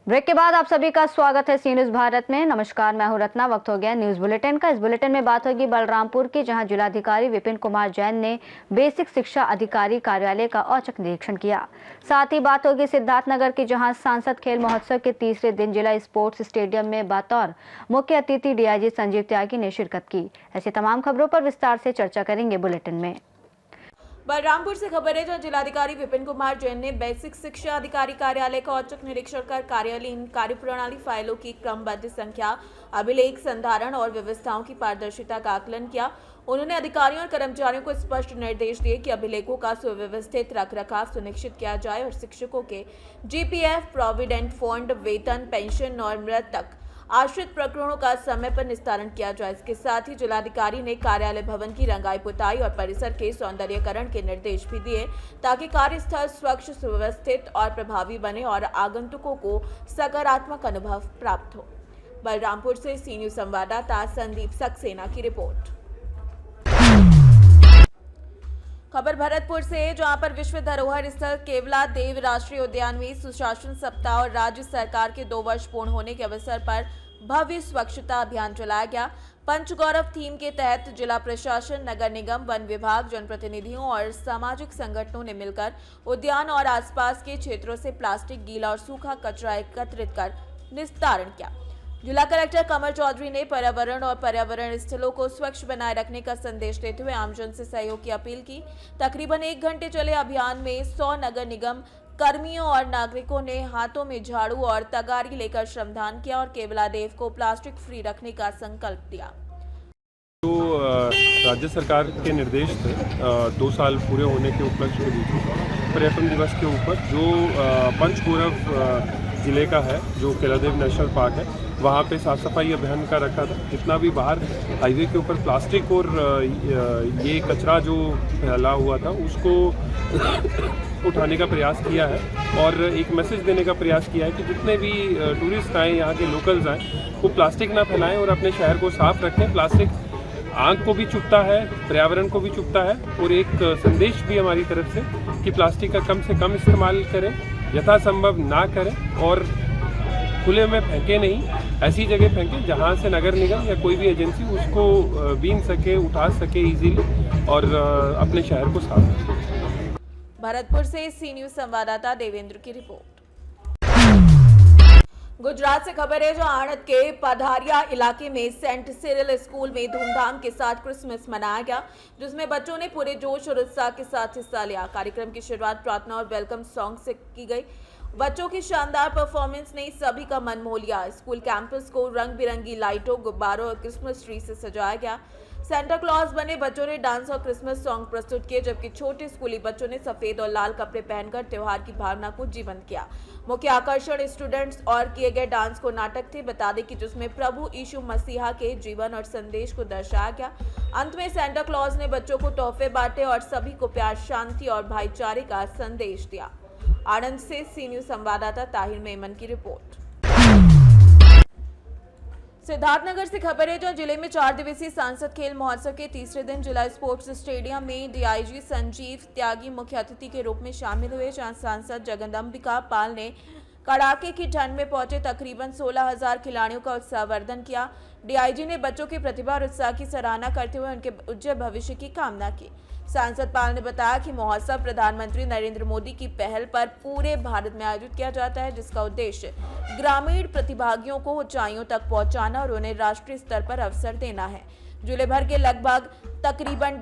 Break के बाद आप सभी का स्वागत है सी न्यूज भारत में। नमस्कार, मैं हूं रत्ना। वक्त हो गया न्यूज बुलेटिन का। इस बुलेटिन में बात होगी बलरामपुर की, जहां जिलाधिकारी विपिन कुमार जैन ने बेसिक शिक्षा अधिकारी कार्यालय का औचक निरीक्षण किया। साथ ही बात होगी सिद्धार्थनगर की, जहां सांसद खेल महोत्सव के तीसरे दिन जिला स्पोर्ट्स स्टेडियम में बतौर मुख्य अतिथि डीआईजी संजीव त्यागी ने शिरकत की। ऐसी तमाम खबरों पर विस्तार से चर्चा करेंगे बुलेटिन में। बलरामपुर से खबर है, जहां जिलाधिकारी विपिन कुमार जैन ने बेसिक शिक्षा अधिकारी कार्यालय का औचक निरीक्षण कर कार्यालयीन कार्यप्रणाली, फाइलों की क्रमबद्ध संख्या, अभिलेख, संधारण और व्यवस्थाओं की पारदर्शिता का आकलन किया। उन्होंने अधिकारियों और कर्मचारियों को स्पष्ट निर्देश दिए कि अभिलेखों का सुव्यवस्थित रखरखाव सुनिश्चित किया जाए और शिक्षकों के जीपीएफ, प्रोविडेंट फंड, वेतन, पेंशन और मृतक आश्रित प्रकरणों का समय पर निस्तारण किया जाए। इसके साथ ही जिलाधिकारी ने कार्यालय भवन की रंगाई पुताई और परिसर के सौंदर्यीकरण के निर्देश भी दिए, ताकि कार्यस्थल स्वच्छ, सुव्यवस्थित और प्रभावी बने और आगंतुकों को सकारात्मक अनुभव प्राप्त हो। बलरामपुर से सी न्यूज संवाददाता संदीप सक्सेना की रिपोर्ट। खबर भरतपुर से, जहां पर विश्व धरोहर स्थल केवला देव राष्ट्रीय उद्यान में सुशासन सप्ताह और राज्य सरकार के 2 वर्ष पूर्ण होने के अवसर पर भव्य स्वच्छता अभियान चलाया गया। पंचगौरव थीम के तहत जिला प्रशासन, नगर निगम, वन विभाग, जनप्रतिनिधियों और सामाजिक संगठनों ने मिलकर उद्यान और आसपास के क्षेत्रों से प्लास्टिक, गीला और सूखा कचरा एकत्रित कर निस्तारण किया। जिला कलेक्टर कमल चौधरी ने पर्यावरण और पर्यावरण स्थलों को स्वच्छ बनाए रखने का संदेश देते हुए आमजन से सहयोग की अपील की। तकरीबन 1 घंटे चले अभियान में 100 नगर निगम कर्मियों और नागरिकों ने हाथों में झाड़ू और तगारी लेकर श्रमदान किया और केवला देव को प्लास्टिक फ्री रखने का संकल्प लिया। तो राज्य सरकार के निर्देश थे 2 साल पूरे होने के उपलक्ष्य के बीच पर्यटन दिवस के ऊपर जो पंचगौरव जिले का है, जो केलादेव नेशनल पार्क है, वहाँ पे साफ सफाई अभियान का रखा था। जितना भी बाहर हाईवे के ऊपर प्लास्टिक और ये कचरा जो फैला हुआ था उसको उठाने का प्रयास किया है और एक मैसेज देने का प्रयास किया है कि जितने भी टूरिस्ट आए, यहाँ के लोकल्स आए, वो प्लास्टिक ना फैलाएं और अपने शहर को साफ रखें। प्लास्टिक आँख को भी चुभता है, पर्यावरण को भी चुभता है और एक संदेश भी हमारी तरफ से कि प्लास्टिक का कम से कम इस्तेमाल करें, यथासंभव ना करें और खुले में फेंके नहीं, ऐसी जगह फेंकें जहां से नगर निगम या कोई भी एजेंसी उसको बीन सके, उठा सके इजीली और अपने शहर को साफ रखें। भरतपुर से सी न्यूज संवाददाता देवेंद्र की रिपोर्ट। गुजरात से खबर है, जो आणंद के पधारिया इलाके में सेंट सिरिल स्कूल में धूमधाम के साथ क्रिसमस मनाया गया, जिसमें बच्चों ने पूरे जोश और उत्साह के साथ हिस्सा लिया। कार्यक्रम की शुरुआत प्रार्थना और वेलकम सॉन्ग से की गई। बच्चों की शानदार परफॉर्मेंस ने सभी का मन मोह लिया। स्कूल कैंपस को रंग बिरंगी लाइटों, गुब्बारों और क्रिसमस ट्री से सजाया गया। सेंटा क्लॉज बने बच्चों ने डांस और क्रिसमस सॉन्ग प्रस्तुत किए, जबकि छोटे स्कूली बच्चों ने सफेद और लाल कपड़े पहनकर त्योहार की भावना को जीवंत किया। मुख्य आकर्षण स्टूडेंट्स और किए गए डांस को नाटक थे, बता दें कि जिसमें प्रभु यीशु मसीहा के जीवन और संदेश को दर्शाया गया। अंत में सेंटा क्लॉज ने बच्चों को तोहफे बांटे और सभी को प्यार, शांति और भाईचारे का संदेश दिया। आणंद से सी न्यूज संवाददाता ताहिर मेमन की रिपोर्ट। सिद्धार्थनगर से खबर है, जो जिले में 4 दिवसीय सांसद खेल महोत्सव के तीसरे दिन जिला स्पोर्ट्स स्टेडियम में डीआईजी संजीव त्यागी मुख्य अतिथि के रूप में शामिल हुए, जहां सांसद जगदम्बिका पाल ने कड़ाके की ठंड में पहुंचे तकरीबन 16,000 खिलाड़ियों का उत्साहवर्धन किया। डीआईजी ने बच्चों की प्रतिभा और उत्साह की सराहना करते हुए उनके उज्जवल भविष्य की कामना की। सांसद पाल ने बताया कि महोत्सव प्रधानमंत्री नरेंद्र मोदी की पहल पर पूरे भारत में आयोजित किया जाता है, जिसका उद्देश्य ग्रामीण प्रतिभागियों को ऊंचाइयों तक पहुंचाना और उन्हें राष्ट्रीय स्तर पर अवसर देना है। जिले भर के लगभग तकरीबन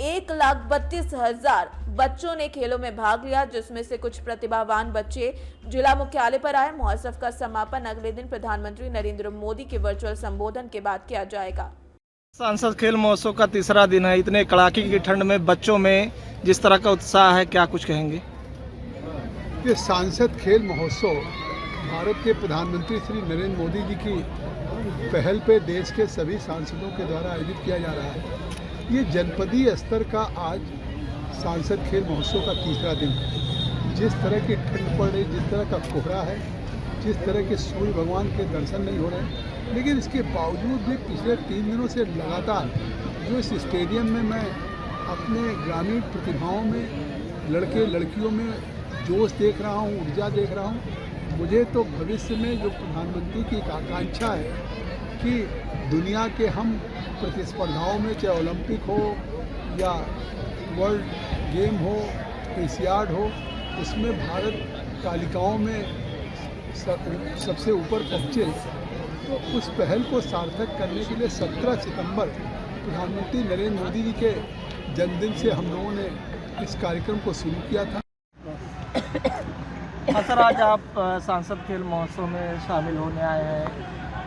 1,32,000 बच्चों ने खेलों में भाग लिया, जिसमें से कुछ प्रतिभावान बच्चे जिला मुख्यालय पर आए। महोत्सव का समापन अगले दिन प्रधानमंत्री नरेंद्र मोदी के वर्चुअल संबोधन के बाद किया जाएगा। सांसद खेल महोत्सव का तीसरा दिन है। इतने कड़ाके की ठंड में बच्चों में जिस तरह का उत्साह है, क्या कुछ कहेंगे? ये सांसद खेल महोत्सव भारत के प्रधानमंत्री श्री नरेंद्र मोदी जी की पहल पे देश के सभी सांसदों के द्वारा आयोजित किया जा रहा है। ये जनपदीय स्तर का आज सांसद खेल महोत्सव का तीसरा दिन है। जिस तरह की ठंड पड़ रही, जिस तरह का कोहरा है, जिस तरह के सूर्य भगवान के दर्शन नहीं हो रहे, लेकिन इसके बावजूद भी पिछले 3 दिनों से लगातार जो इस स्टेडियम में मैं अपने ग्रामीण प्रतिभाओं में, लड़के लड़कियों में जोश देख रहा हूँ, ऊर्जा देख रहा हूँ, मुझे तो भविष्य में जो प्रधानमंत्री की एक आकांक्षा है कि दुनिया के हम प्रतिस्पर्धाओं में, चाहे ओलंपिक हो या वर्ल्ड गेम हो, एशियाड हो, उसमें भारत तालिकाओं में सबसे ऊपर पहुँचे, तो उस पहल को सार्थक करने के लिए 17 सितंबर प्रधानमंत्री नरेंद्र मोदी जी के जन्मदिन से हम लोगों ने इस कार्यक्रम को शुरू किया था। हाँ सर, आज आप सांसद खेल महोत्सव में शामिल होने आए हैं,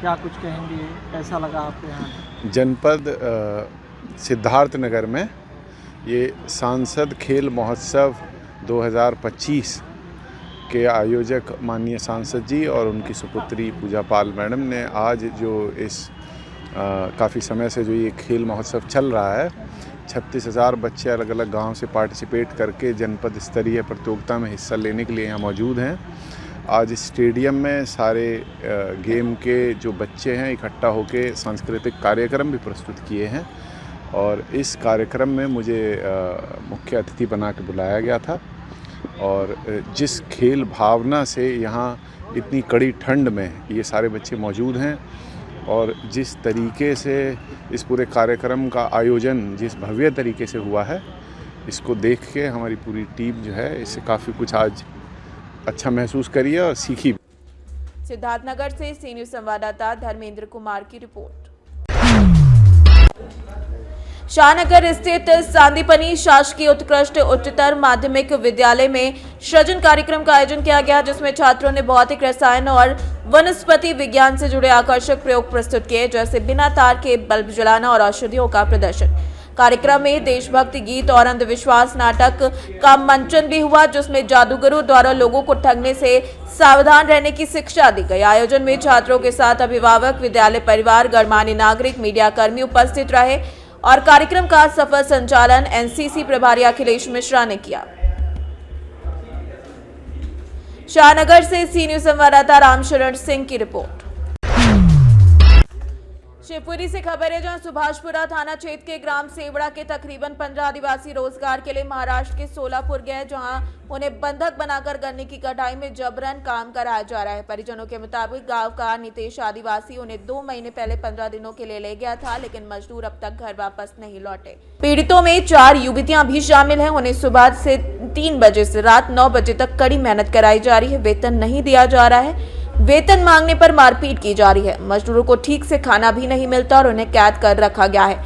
क्या कुछ कहेंगे, कैसा लगा आपको यहाँ? जनपद सिद्धार्थनगर में ये सांसद खेल महोत्सव 2025 के आयोजक माननीय सांसद जी और उनकी सुपुत्री पूजा पाल मैडम ने आज जो इस काफ़ी समय से जो ये खेल महोत्सव चल रहा है, 36,000 बच्चे अलग अलग गांव से पार्टिसिपेट करके जनपद स्तरीय प्रतियोगिता में हिस्सा लेने के लिए यहाँ मौजूद हैं। आज स्टेडियम में सारे गेम के जो बच्चे हैं इकट्ठा होके सांस्कृतिक कार्यक्रम भी प्रस्तुत किए हैं और इस कार्यक्रम में मुझे मुख्य अतिथि बना के बुलाया गया था। और जिस खेल भावना से यहाँ इतनी कड़ी ठंड में ये सारे बच्चे मौजूद हैं और जिस तरीके से इस पूरे कार्यक्रम का आयोजन जिस भव्य तरीके से हुआ है, इसको देख के हमारी पूरी टीम जो है इससे काफ़ी कुछ आज अच्छा महसूस करी है और सीखी। सिद्धार्थनगर से सी न्यूज़ संवाददाता धर्मेंद्र कुमार की रिपोर्ट। शाहनगर स्थित सांदीपनी शासकीय उत्कृष्ट उच्चतर माध्यमिक विद्यालय में सृजन कार्यक्रम का आयोजन किया गया, जिसमें छात्रों ने भौतिक, रसायन और वनस्पति विज्ञान से जुड़े आकर्षक प्रयोग प्रस्तुत किए, जैसे बिना तार के बल्ब जलाना और औषधियों का प्रदर्शन। कार्यक्रम में देशभक्ति गीत और अंधविश्वास नाटक का मंचन भी हुआ, जिसमें जादूगरों द्वारा लोगों को ठगने से सावधान रहने की शिक्षा दी गई। आयोजन में छात्रों के साथ अभिभावक, विद्यालय परिवार, गणमान्य नागरिक, मीडिया कर्मी उपस्थित रहे और कार्यक्रम का सफल संचालन एनसीसी प्रभारी अखिलेश मिश्रा ने किया। शाहनगर से सी न्यूज़ संवाददाता रामशरण सिंह की रिपोर्ट। शिवपुरी से खबर है, जहां सुभाषपुरा थाना क्षेत्र के ग्राम सेवड़ा के तकरीबन 15 आदिवासी रोजगार के लिए महाराष्ट्र के सोलापुर गए, जहां उन्हें बंधक बनाकर गन्ने की कटाई में जबरन काम कराया जा रहा है। परिजनों के मुताबिक गांव का नितेश आदिवासी उन्हें 2 महीने पहले 15 दिनों के लिए ले गया था, लेकिन मजदूर अब तक घर वापस नहीं लौटे। पीड़ितों में 4 युवतियां भी शामिल हैं। उन्हें सुबह से 3 बजे से रात 9 बजे तक कड़ी मेहनत कराई जा रही है। वेतन नहीं दिया जा रहा है। वेतन मांगने पर मारपीट की जा रही है। मजदूरों को ठीक से खाना भी नहीं मिलता और उन्हें कैद कर रखा गया है।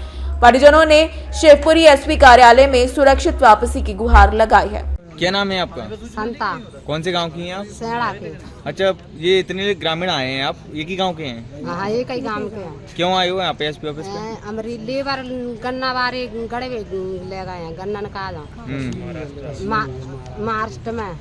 परिजनों ने शिवपुरी एसपी कार्यालय में सुरक्षित वापसी की गुहार लगाई है। क्या नाम है आपका? संता। कौन से गांव की हैं आप? सेड़ा के। अच्छा, ये इतने ग्रामीण आए हैं, आप एक ही गांव के हैं? हाँ, एक ही गांव के हैं। क्यों आए हो यहाँ पे एसपी ऑफिस पे? हमारी लेबर गन्ना वारे गड़े ले गए हैं, गन्ना निकाल महाराष्ट्र में।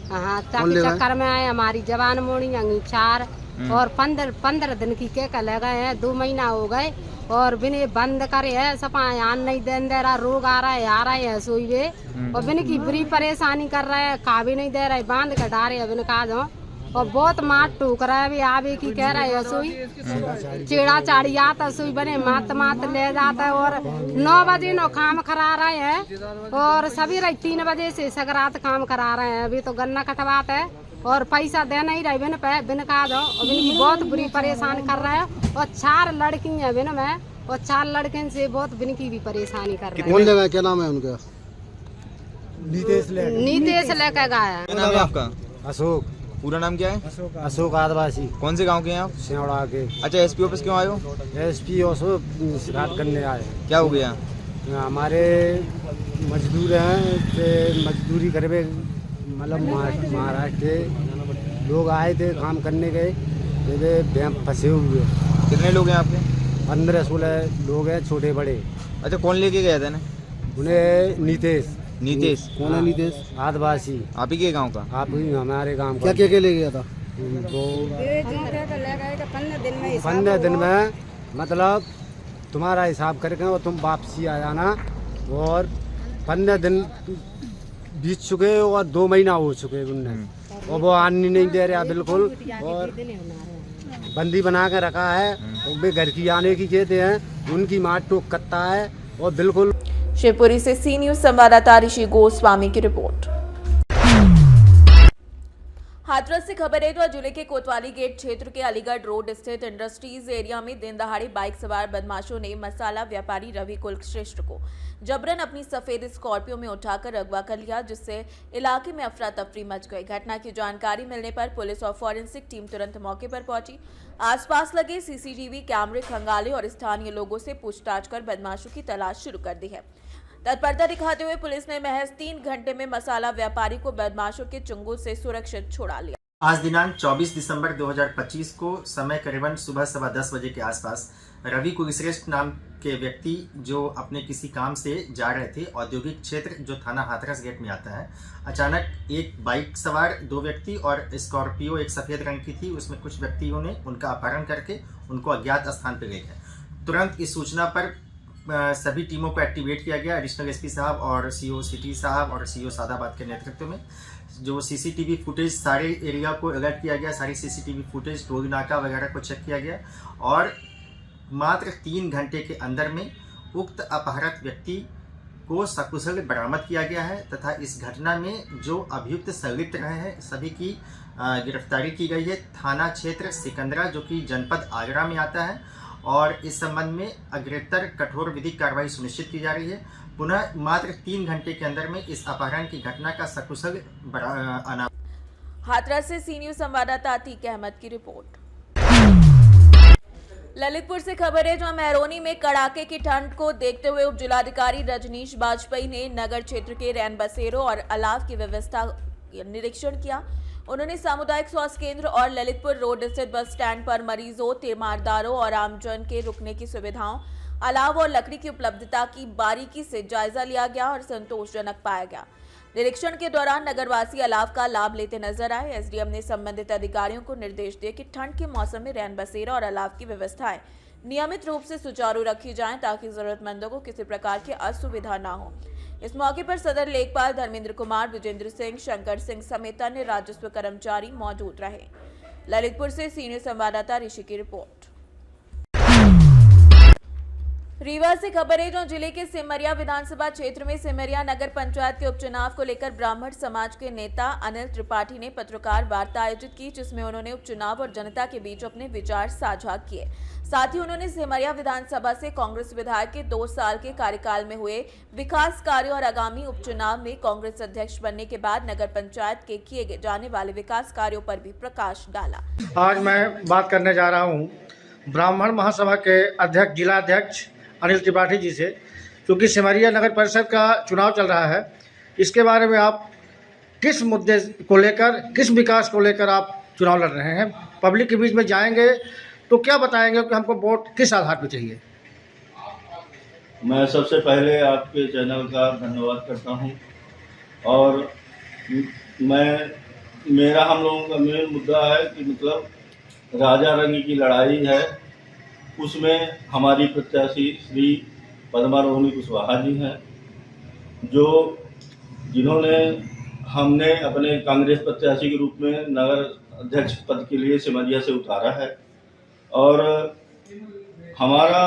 हाँ, ताकि चक्कर में आए। हमारी जवान मोड़ी 4 और 15 दिन की के ले गए हैं। 2 महीना हो गए और बिने बंद करे है, सपा आन नहीं दे रहा, रोग आ रहे हैं सोई वे, और बिन की बुरी परेशानी कर रहे हैं, खा भी नहीं दे रहे, बांध के डारे बिन का दो, और बहुत मार टूक रहा है। आवे की कह रहे है सोई चेड़ा चाड़ी आता सोई बने मात ले जाता है। और 9 बजे नो काम करा रहे हैं और सभी 3 बजे से सगरात काम करा रहे हैं। अभी तो गन्ना कटवाते है और पैसा देना ही रहे बिन का दो, और बिन की बहुत बुरी परेशान कर रहे हैं। और 4 लड़की है बिन में, और 4 लड़के से बहुत बिन की भी परेशानी कर रहे हैं। कौन जगह क्या नाम है उनका? नीतेश लेके गया। क्या नाम है आपका? अशोक। पूरा नाम क्या है? अशोक आदिवासी। कौन से गांव के हैं आप? सेवड़ा के। अच्छा, एसपी ऑफिस क्यों आए हो? एसपी ऑफिस शिकायत करने आए। क्या हो गया? हमारे मजदूर हैं, मजदूरी करे, मतलब महाराष्ट्र के लोग आए थे, काम करने गए, फंसे हुए। कितने लोग हैं आपके? 15-16 लोग हैं, छोटे बड़े। अच्छा, कौन लेके गया था? उन्हें नीतेश। कौन है नीतेश? आदिवासी। आप ही के गांव का? आप ही हमारे गांव का। क्या ले गया था? तो 15 दिन में मतलब तुम्हारा हिसाब करके और तुम वापसी आ जाना। और 15 दिन बीत चुके और 2 महीना हो चुके उनने, और वो आने नहीं दे रहा बिल्कुल, और बंदी बना के रखा है। और वे घर की आने की कहते हैं, उनकी मार टोक करता है और बिल्कुल। शिवपुरी से सी न्यूज़ संवाददाता ऋषि गोस्वामी की रिपोर्ट। हाथरस से खबर है तो जिले के कोतवाली गेट क्षेत्र के अलीगढ़ रोड स्थित इंडस्ट्रीज एरिया में दिन दहाड़े बाइक सवार बदमाशों ने मसाला व्यापारी रवि कुलश्रेष्ठ को जबरन अपनी सफेद स्कॉर्पियो में उठाकर अगवा कर लिया, जिससे इलाके में अफरा तफरी मच गई। घटना की जानकारी मिलने पर पुलिस और फॉरेंसिक टीम तुरंत मौके पर पहुंची। आसपास लगे सीसीटीवी कैमरे खंगाले और स्थानीय लोगों से पूछताछ कर बदमाशों की तलाश शुरू कर दी है। तत्परता दिखाते हुए पुलिस ने महज 3 घंटे में मसाला व्यापारी को बदमाशों के चंगुल से सुरक्षित छुड़ा लिया। आज दिनांक 24 दिसंबर 2025 को समय करीबन सुबह 10:15 बजे के आसपास रवि कुलश्रेष्ठ नाम के व्यक्ति जो अपने किसी काम से जा रहे थे औद्योगिक क्षेत्र जो थाना हाथरस गेट में आता है, अचानक एक बाइक सवार 2 व्यक्ति और स्कॉर्पियो एक सफ़ेद रंग की थी, उसमें कुछ व्यक्तियों ने उनका अपहरण करके उनको अज्ञात स्थान पर ले गए। तुरंत इस सूचना पर सभी टीमों को एक्टिवेट किया गया। एडिशनल एसपी साहब और सीओ सिटी साहब और सीओ सादाबाद के नेतृत्व में जो सीसीटीवी फुटेज सारे एरिया को अलर्ट किया गया, सारी सीसीटीवी फुटेज टोल नाका वगैरह को चेक किया गया और मात्र 3 घंटे के अंदर में उक्त अपहृत व्यक्ति को सकुशल बरामद किया गया है तथा इस घटना में जो अभियुक्त संलिप्त रहे हैं सभी की गिरफ्तारी की गई है। थाना क्षेत्र सिकंदरा जो कि जनपद आगरा में आता है और इस संबंध में अग्रेतर कठोर विधिक कार्रवाई सुनिश्चित की जा रही है। पुनः मात्र 3 घंटे के अंदर में इस अपहरण की घटना का सकुशल हाथरस से सी न्यूज संवाददाता अतीक अहमद की रिपोर्ट। ललितपुर से खबर है जहां मेहरौनी में कड़ाके की ठंड को देखते हुए उप जिलाधिकारी रजनीश बाजपेयी ने नगर क्षेत्र के रैन बसेरों और अलाव की व्यवस्था निरीक्षण किया। उन्होंने सामुदायिक स्वास्थ्य केंद्र और ललितपुर रोड स्थित बस स्टैंड पर मरीजों, तीरमारदारों और आमजन के रुकने की सुविधाओं, अलाव और लकड़ी की उपलब्धता की बारीकी से जायजा लिया गया और संतोषजनक पाया गया। निरीक्षण के दौरान नगरवासी अलाव का लाभ लेते नजर आए। एसडीएम ने संबंधित अधिकारियों को निर्देश दिए कि ठंड के मौसम में रैन बसेरा और अलाव की व्यवस्थाएं नियमित रूप से सुचारू रखी जाएं ताकि जरूरतमंदों को किसी प्रकार की असुविधा न हो। इस मौके पर सदर लेखपाल धर्मेंद्र कुमार, विजेंद्र सिंह, शंकर सिंह समेत अन्य राजस्व कर्मचारी मौजूद रहे। ललितपुर से सीनियर संवाददाता ऋषि की रिपोर्ट। रीवा से खबर है जो जिले के सिमरिया विधानसभा क्षेत्र में सिमरिया नगर पंचायत के उपचुनाव को लेकर ब्राह्मण समाज के नेता अनिल त्रिपाठी ने पत्रकार वार्ता आयोजित की, जिसमें उन्होंने उपचुनाव और जनता के बीच अपने विचार साझा किए। साथ ही उन्होंने सिमरिया विधानसभा से कांग्रेस विधायक के 2 साल के कार्यकाल में हुए विकास कार्यों और आगामी उपचुनाव में कांग्रेस अध्यक्ष बनने के बाद नगर पंचायत के किए जाने वाले विकास कार्यों पर भी प्रकाश डाला। आज मैं बात करने जा रहा हूँ ब्राह्मण महासभा के अध्यक्ष जिलाध्यक्ष अनिल त्रिपाठी जी से, क्योंकि सिमरिया नगर परिषद का चुनाव चल रहा है। इसके बारे में आप किस मुद्दे को लेकर, किस विकास को लेकर आप चुनाव लड़ रहे हैं? पब्लिक के बीच में जाएंगे तो क्या बताएंगे कि हमको वोट किस आधार पर चाहिए? मैं सबसे पहले आपके चैनल का धन्यवाद करता हूं और मेरा हम लोगों का मेन मुद्दा है कि मतलब राजा रंगी की लड़ाई है, उसमें हमारी प्रत्याशी श्री पद्मा रोहिणी कुशवाहा जी हैं जिन्होंने हमने अपने कांग्रेस प्रत्याशी के रूप में नगर अध्यक्ष पद के लिए सिमरिया से उतारा है। और हमारा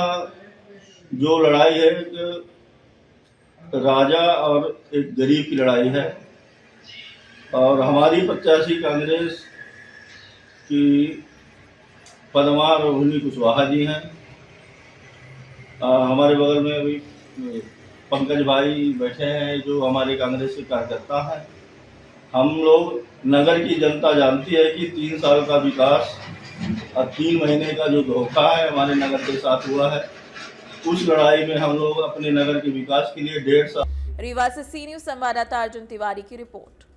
जो लड़ाई है एक राजा और एक गरीब की लड़ाई है और हमारी प्रत्याशी कांग्रेस की पद्मा रोहिणी कुशवाहा जी हैं। हमारे बगल में अभी पंकज भाई बैठे हैं जो हमारे कांग्रेस के कार्यकर्ता हैं। हम लोग नगर की जनता जानती है कि 3 साल का विकास और 3 महीने का जो धोखा है हमारे नगर के साथ हुआ है, उस लड़ाई में हम लोग अपने नगर के विकास के लिए 1.5 साल। रीवा से सी न्यूज संवाददाता अर्जुन तिवारी की रिपोर्ट।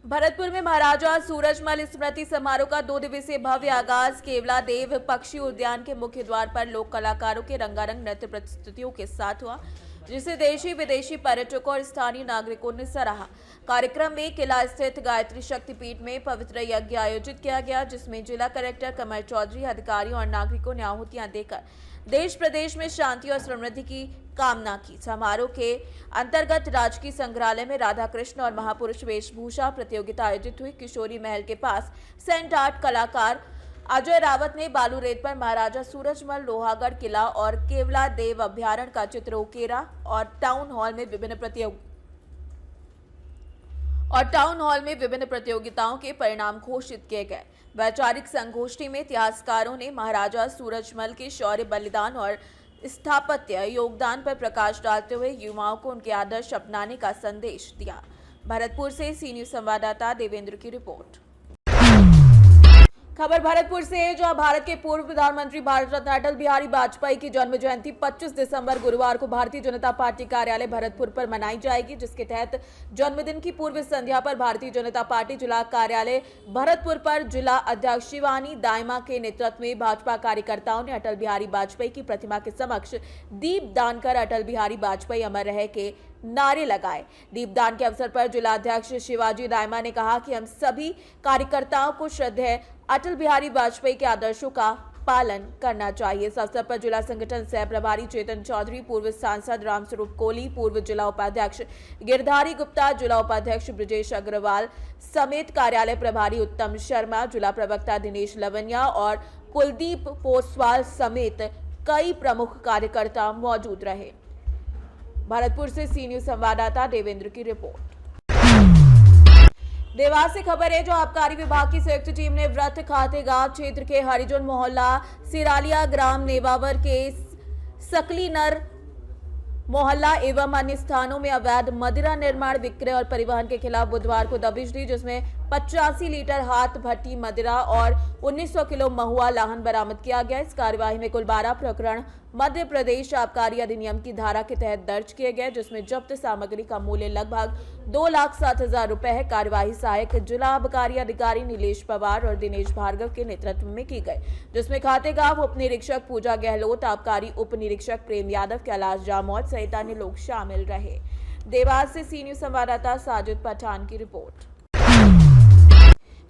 भरतपुर में महाराजा सूरजमल स्मृति समारोह का 2 दिवसीय भव्य आगाज केवला देव पक्षी उद्यान के मुख्य द्वार पर लोक कलाकारों के रंगारंग नृत्य प्रस्तुतियों के साथ हुआ, जिसे देशी विदेशी पर्यटकों और स्थानीय नागरिकों ने सराहा। कार्यक्रम में किला स्थित गायत्री शक्तिपीठ में पवित्र यज्ञ आयोजित किया गया, जिसमें जिला कलेक्टर कमल चौधरी, अधिकारियों और नागरिकों ने आहुतियां देकर देश प्रदेश में शांति और समृद्धि की कामना की। समारोह के अंतर्गत राजकीय संग्रहालय में राधा कृष्ण और महापुरुष वेशभूषा प्रतियोगिता आयोजित हुई। किशोरी महल के पास सेंट आर्ट कलाकार अजय रावत ने बालू रेत पर महाराजा सूरजमल, लोहागढ़ किला और केवला देव अभ्यारण्य का चित्र उकेरा और टाउन हॉल में विभिन्न और टाउन हॉल में विभिन्न प्रतियोगिताओं के परिणाम घोषित किए गए। वैचारिक संगोष्ठी में इतिहासकारों ने महाराजा सूरजमल के शौर्य, बलिदान और स्थापत्य योगदान पर प्रकाश डालते हुए युवाओं को उनके आदर्श अपनाने का संदेश दिया। भरतपुर से सी न्यूज संवाददाता देवेंद्र की रिपोर्ट। खबर भरतपुर से है, जहां भारत के पूर्व प्रधानमंत्री भारत रत्न अटल बिहारी वाजपेयी की जन्म जयंती 25 दिसंबर गुरुवार को भारतीय जनता पार्टी कार्यालय भरतपुर पर मनाई जाएगी, जिसके तहत जन्मदिन की पूर्व संध्या पर भारतीय जनता पार्टी जिला कार्यालय भरतपुर पर जिला अध्यक्ष शिवानी दाइमा के नेतृत्व में भाजपा कार्यकर्ताओं ने अटल बिहारी वाजपेयी की प्रतिमा के समक्ष दीप दान कर अटल बिहारी वाजपेयी अमर रहे के नारे लगाए। दीपदान के अवसर पर जिलाध्यक्ष शिवाजी दाइमा ने कहा कि हम सभी कार्यकर्ताओं को श्रद्धेय अटल बिहारी वाजपेयी के आदर्शों का पालन करना चाहिए। इस अवसर पर जिला संगठन सह प्रभारी चेतन चौधरी, पूर्व सांसद रामस्वरूप कोहली, पूर्व जिला उपाध्यक्ष गिरधारी गुप्ता, जिला उपाध्यक्ष ब्रजेश अग्रवाल समेत कार्यालय प्रभारी उत्तम शर्मा, जिला प्रवक्ता दिनेश लवनिया और कुलदीप पोसवाल समेत कई प्रमुख कार्यकर्ता मौजूद रहे। भरतपुर से सी न्यूज संवाददाता देवेंद्र की रिपोर्ट। देवास से खबर है, जो आबकारी विभाग की संयुक्त टीम ने व्रत खातेगांव क्षेत्र के हरिजन मोहल्ला सिरालिया ग्राम नेवावर के सकलीनर मोहल्ला एवं अन्य स्थानों में अवैध मदिरा निर्माण, विक्रय और परिवहन के खिलाफ बुधवार को दबिश दी, जिसमें 85 लीटर हाथ भट्टी मदिरा और 1900 किलो महुआ लाहन बरामद किया गया। इस कार्यवाही में कुल 12 प्रकरण मध्य प्रदेश आबकारी अधिनियम की धारा के तहत दर्ज किए गए, जिसमें जब्त सामग्री का मूल्य लगभग 2,07,000 रुपए है। कार्यवाही सहायक जिला आबकारी अधिकारी नीलेश पवार और दिनेश भार्गव के नेतृत्व में की गई, जिसमें खातेगांव उप निरीक्षक पूजा गहलोत, आबकारी उप निरीक्षक प्रेम यादव, कैलाश जामौत सहित अन्य लोग शामिल रहे। देवास से सी न्यूज संवाददाता साजिद पठान की रिपोर्ट।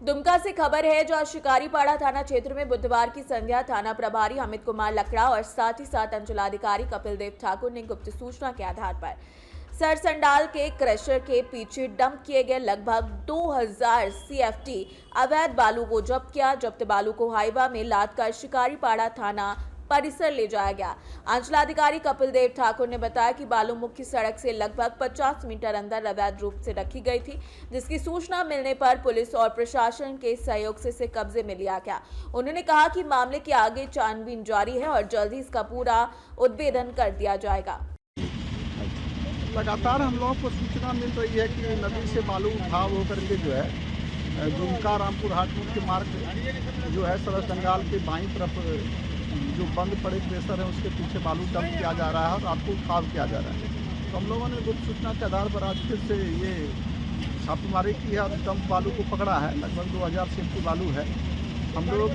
दुमका से खबर है, जो शिकारीपाड़ा थाना क्षेत्र में बुधवार की संध्या थाना प्रभारी अमित कुमार लकड़ा और साथ ही साथ अंचलाधिकारी कपिल देव ठाकुर ने गुप्त सूचना के आधार पर सरसंडाल के क्रशर के पीछे डंप किए गए लगभग 2000 CFT अवैध बालू को जब्त किया। जब्त बालू को हाईवा में लादकर शिकारीपाड़ा थाना परिसर ले जाया गया। अंचलाधिकारी कपिल देव ठाकुर ने बताया कि बालू मुख्य सड़क से लगभग 50 मीटर अंदर अवैध रूप से रखी गई थी, जिसकी सूचना मिलने पर पुलिस और प्रशासन के सहयोग से इसे कब्जे में लिया गया। उन्होंने कहा कि मामले के आगे छानबीन जारी है और जल्द ही इसका पूरा उद्भेदन कर दिया जाएगा। लगातार हम लोगों को सूचना मिल रही है कि नदी से बालू उठाव होकर के जो है दुमका रामपुर हाट मुख्य मार्ग जो है सरसंडाल के बाईं तरफ जो बंद पड़े प्रेशर है उसके पीछे बालू डंप किया जा रहा है और रात को उठाव किया जा रहा है। तो हम लोगों ने गुप्त सूचना के आधार पर आज फिर से ये छापेमारी की है और डंप बालू को पकड़ा है। लगभग 2000 CFT बालू है। हम लोग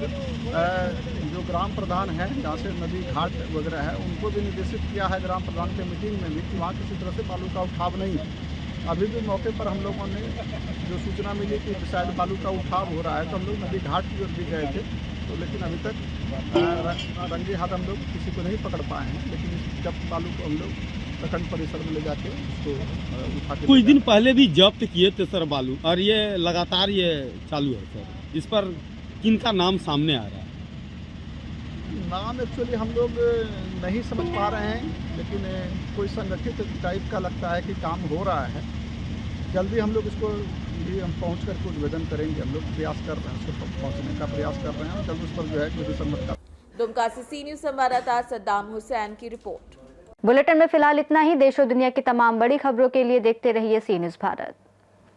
जो ग्राम प्रधान हैं, जहाँ से नदी घाट वगैरह है, उनको भी निर्देशित किया है ग्राम प्रधान के मीटिंग में भी कि वहाँ किसी तरह से बालू का उठाव नहीं है। अभी भी मौके पर हम लोगों ने जो सूचना मिली कि शायद बालू का उठाव हो रहा है, तो हम लोग नदी घाट की ओर भी गए थे, तो लेकिन अभी तक रंगे हाथ हम लोग किसी को नहीं पकड़ पाए हैं। लेकिन जब बालू को हम लोग प्रखंड परिसर में ले जाके उसको उठा के कुछ दिन पहले भी जब्त किए थे सर बालू, और ये लगातार ये चालू है सर। इस पर किनका नाम सामने आ रहा है? नाम एक्चुअली हम लोग नहीं समझ पा रहे हैं, लेकिन कोई संगठित टाइप का लगता है कि काम हो रहा है। जल्दी हम लोग इसको भी हम पहुँच करके उद्भेदन करेंगे। हम लोग प्रयास कर रहे हैं, उसको पहुँचने का प्रयास कर रहे हैं। जल्द उस पर जो है कोई सम्मत का। दुमका से सी न्यूज संवाददाता सद्दाम हुसैन की रिपोर्ट। बुलेटिन में फिलहाल इतना ही। देश और दुनिया की तमाम बड़ी खबरों के लिए देखते रहिए सी न्यूज भारत।